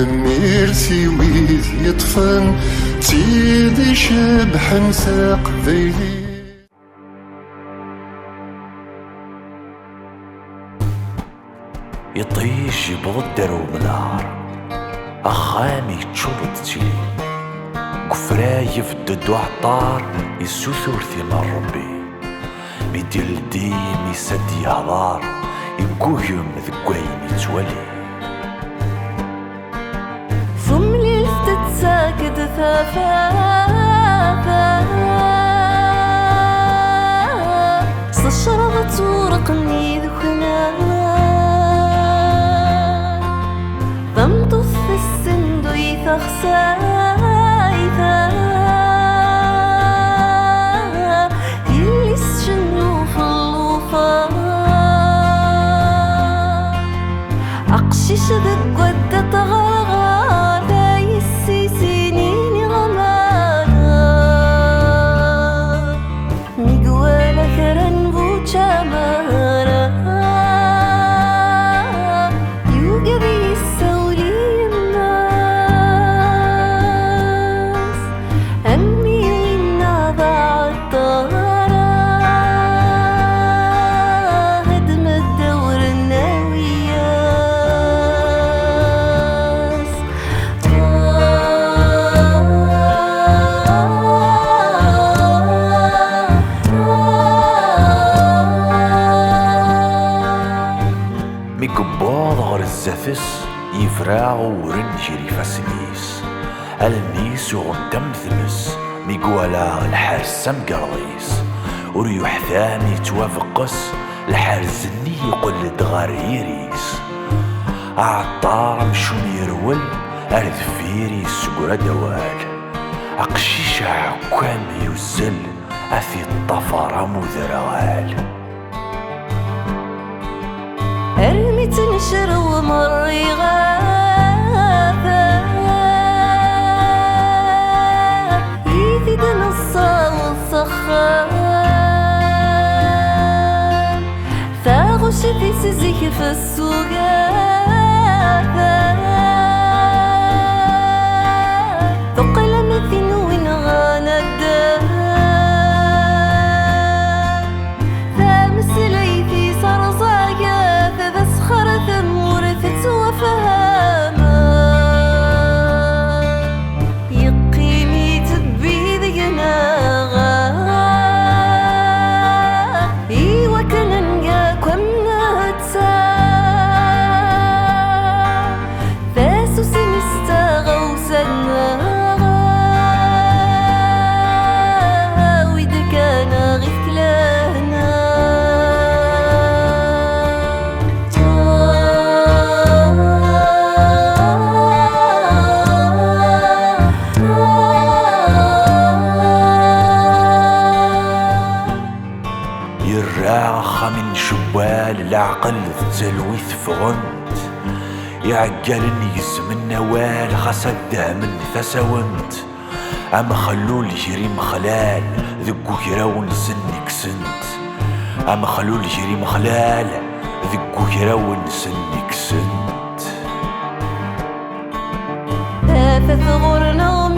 ميرسي ويز يطفن تيدي شبح نساق ذيلي يطيش يبغدر ومنار أخامي تشرد تيلي قفراي فدد وعطار يسوثور ثمار ربي ميدير الديم يسد يهضار يقوهم ذقوين يتولي صملي لفتت ساكت ثافافا صشرضت ورقني ذخنا ضمطف في السندو يثخسايثا يلي سشنو في اللوفا أقشش ذك ودت غرغالا يسي سنين غمانا ميقوالا ثرن بوچا مانا يوقذي السولي الناس أمي وإنا ضاع الطارا هدم الدور الناوياس ميقباض غر الزفس يفراعو ورنجري فاسنيس النيس وغدم ثمس ميقوالا الحارسة مقرضيس وريوح ثاني توافقس الحارزني يقلد غار يريس عطار مشون يرول أرذفيري سقرا دوال أقشيش عكام يوزل أثي الطفرة مذروال أرمي تنشر ومري غاثا يثي دنصا والصخان ثاغش في سزيك في السوقاثا ثقل مثين وين غانا الدهان ثامس ليثي صرصايا فذسخر ثمور فتوفهاما يقيني تبي ذقناغا إيوا كننقاك ومنهتسا فاسو سنستاغا وسناغا ويدكانا غيث كلاهنا يراخ من شوال العقل تلويث فغنت يعقل يس من نوال خسده من ثسونت أما خلول جري مخلال ذقو كراون سنك سنت أما خلول جري مخلال ذقو كراون سنك سنت فثغرنا